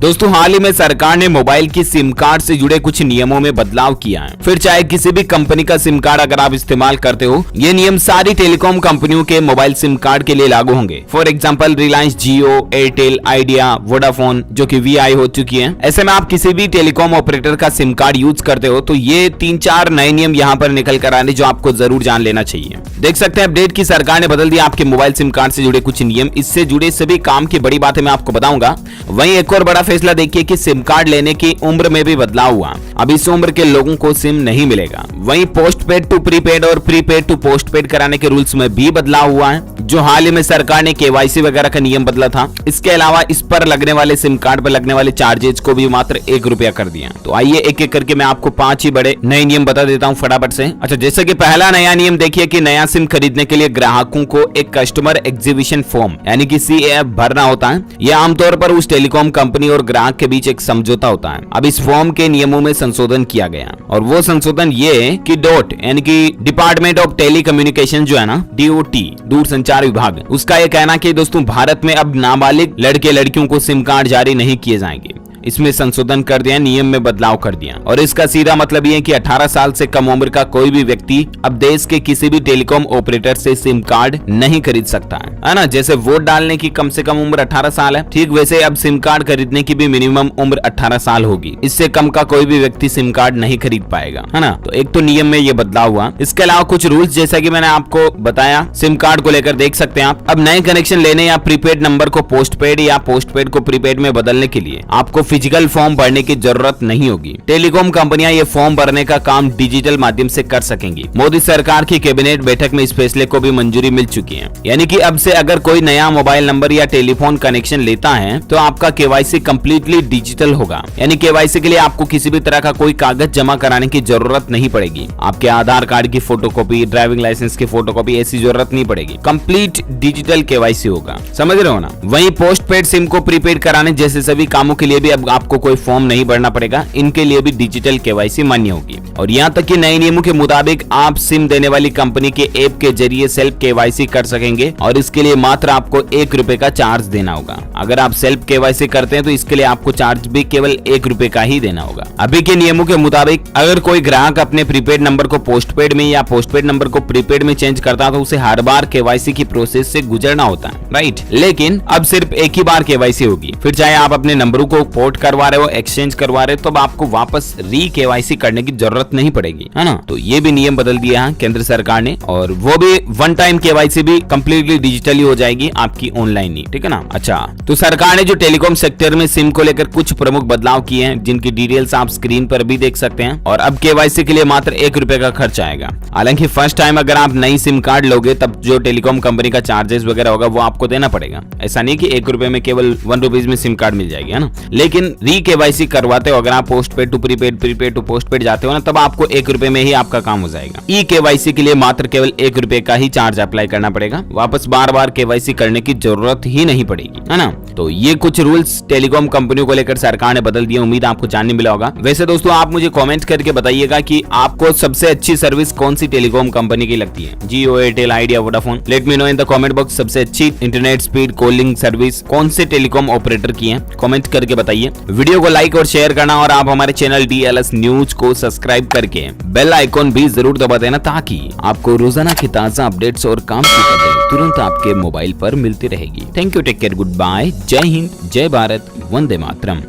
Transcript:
दोस्तों हाल ही में सरकार ने मोबाइल की सिम कार्ड से जुड़े कुछ नियमों में बदलाव किया है। फिर चाहे किसी भी कंपनी का सिम कार्ड अगर आप इस्तेमाल करते हो, ये नियम सारी टेलीकॉम कंपनियों के मोबाइल सिम कार्ड के लिए लागू होंगे। For example Reliance Jio, Airtel, Idea, Vodafone जो कि वीआई हो चुकी है। ऐसे में आप किसी भी टेलीकॉम ऑपरेटर का सिम कार्ड यूज करते हो तो ये 3-4 नए नियम यहाँ पर निकल कर आने जो आपको जरूर जान लेना चाहिए। देख सकते हैं अपडेट की सरकार ने बदल दिया आपके मोबाइल सिम कार्ड से जुड़े कुछ नियम। इससे जुड़े सभी काम की बड़ी बातें मैं आपको बताऊंगा। वहीं एक और बड़ा फैसला देखिए कि सिम कार्ड लेने की उम्र में भी बदलाव हुआ। अब इस उम्र के लोगों को सिम नहीं मिलेगा। वहीं पोस्ट पेड टू प्रीपेड और प्रीपेड टू पोस्ट पेड कराने के रूल्स में भी बदलाव हुआ है, जो हाल ही में सरकार ने केवाईसी वगैरह का नियम बदला था। इसके अलावा इस पर लगने वाले सिम कार्ड पर लगने वाले चार्जेस को भी मात्र 1 रुपया कर दिया। तो आइए एक एक करके मैं आपको 5 ही बड़े नए नियम बता देता हूँ फटाफट से। अच्छा, जैसे कि पहला नया नियम देखिए कि नया सिम खरीदने के लिए ग्राहकों को एक कस्टमर एग्जीबिशन फॉर्म यानी कि CEF भरना होता है। यह आमतौर पर उस टेलीकॉम कंपनी और ग्राहक के बीच एक समझौता होता है। अब इस फॉर्म के नियमों में संशोधन किया गया और वो संशोधन ये है कि डॉट यानी कि डिपार्टमेंट ऑफ टेली कम्युनिकेशन जो है ना, DOT दूरसंचार विभाग, उसका ये कहना कि दोस्तों भारत में अब नाबालिग लड़के लड़कियों को सिम कार्ड जारी नहीं किए जाएंगे। इसमें संशोधन कर दिया, नियम में बदलाव कर दिया और इसका सीधा मतलब ये है कि 18 साल से कम उम्र का कोई भी व्यक्ति अब देश के किसी भी टेलीकॉम ऑपरेटर से सिम कार्ड नहीं खरीद सकता है ना। जैसे वोट डालने की कम से कम उम्र 18 साल है, ठीक वैसे अब सिम कार्ड खरीदने की भी मिनिमम उम्र 18 साल होगी। इससे कम का कोई भी व्यक्ति सिम कार्ड नहीं खरीद पाएगा, है ना। तो एक तो नियम में ये बदलाव हुआ। इसके अलावा कुछ रूल्स जैसा कि मैंने आपको बताया सिम कार्ड को लेकर देख सकते हैं आप। अब नए कनेक्शन लेने या प्रीपेड नंबर को पोस्टपेड या पोस्टपेड को प्रीपेड में बदलने के लिए आपको फिजिकल फॉर्म भरने की जरूरत नहीं होगी। टेलीकॉम कंपनियां ये फॉर्म भरने का काम डिजिटल माध्यम से कर सकेंगी। मोदी सरकार की कैबिनेट बैठक में इस फैसले को भी मंजूरी मिल चुकी है। यानी कि अब से अगर कोई नया मोबाइल नंबर या टेलीफोन कनेक्शन लेता है तो आपका केवाईसी कंप्लीटली डिजिटल होगा। यानी केवाईसी के लिए आपको किसी भी तरह का कोई कागज जमा कराने की जरूरत नहीं पड़ेगी। आपके आधार कार्ड की फोटोकॉपी, ड्राइविंग लाइसेंस की फोटोकॉपी ऐसी जरूरत नहीं पड़ेगी। कंप्लीट डिजिटल केवाईसी होगा, समझ रहे हो ना। वहीं पोस्टपेड सिम को प्रीपेड कराने जैसे सभी कामों के लिए भी अब आपको कोई फॉर्म नहीं भरना पड़ेगा। इनके लिए भी डिजिटल केवाईसी मान्य होगी। और यहाँ तक कि नए नियमों के मुताबिक आप सिम देने वाली कंपनी के ऐप के जरिए सेल्फ केवाईसी कर सकेंगे और इसके लिए मात्र आपको 1 रुपए का चार्ज देना होगा। अगर आप सेल्फ केवाईसी करते हैं तो इसके लिए आपको चार्ज भी केवल 1 रुपए का ही देना होगा। अभी के नियमों के मुताबिक अगर कोई ग्राहक अपने प्रीपेड नंबर को पोस्टपेड में या पोस्टपेड नंबर को प्रीपेड में चेंज करता है तो उसे हर बार केवाईसी की प्रोसेस से गुजरना होता है, राइट। लेकिन अब सिर्फ एक ही बार केवाईसी होगी। फिर चाहे आप अपने नंबरों को पोर्ट करवा रहे हो, एक्सचेंज करवा रहे, तो आपको वापस री केवाईसी करने की जरूरत नहीं पड़ेगी, है ना। तो ये भी नियम बदल दिया है केंद्र सरकार ने और वो भी वन टाइम केवाईसी भी कंप्लीटली डिजिटली हो जाएगी आपकी ऑनलाइन ही, ठीक है ना। अच्छा, तो सरकार ने जो टेलीकॉम सेक्टर में सिम को लेकर कुछ प्रमुख बदलाव किए हैं जिनकी डिटेल्स आप स्क्रीन पर भी देख सकते हैं। और अब केवाईसी के लिए मात्र 1 रुपए का खर्च आएगा। हालांकि फर्स्ट टाइम अगर आप नई सिम कार्ड लोगे तब जो टेलीकॉम कंपनी का चार्जेस वगैरह होगा वो आपको देना पड़ेगा। ऐसा नहीं कि 1 रुपए में केवल 1 रुपीज में सिम कार्ड मिल जाएगी, है ना। लेकिन री केवाईसी करवाते हो, अगर आप postpaid to prepaid, prepaid to postpaid जाते हो ना, तब आपको 1 रुपए में ही आपका काम हो जाएगा। ई केवाईसी के लिए मात्र केवल 1 रुपए का ही चार्ज अप्लाई करना पड़ेगा। वापस बार बार केवाईसी करने की जरूरत ही नहीं पड़ेगी, है ना। तो ये कुछ रूल्स टेलीकॉम कंपनियों को लेकर सरकार ने बदल दिए। उम्मीद आपको जानने मिला होगा। वैसे दोस्तों आप मुझे कमेंट करके बताइएगा कि आपको सबसे अच्छी सर्विस कौन सी टेलीकॉम कंपनी की लगती है, Jio, Airtel, Idea, Vodafone. Let me know in the comment box सबसे अच्छी इंटरनेट स्पीड कॉलिंग सर्विस कौन से टेलीकॉम ऑपरेटर की है, कमेंट करके बताइए। वीडियो को लाइक और शेयर करना और आप हमारे चैनल DLS न्यूज को सब्सक्राइब करके बेल आइकॉन भी जरूर दबा देना ताकि आपको रोजाना की ताजा अपडेट्स और काम की खबरें तुरंत आपके मोबाइल पर मिलती रहेगी। Thank you, take care, good bye, जय हिंद, जय भारत, वंदे मातरम।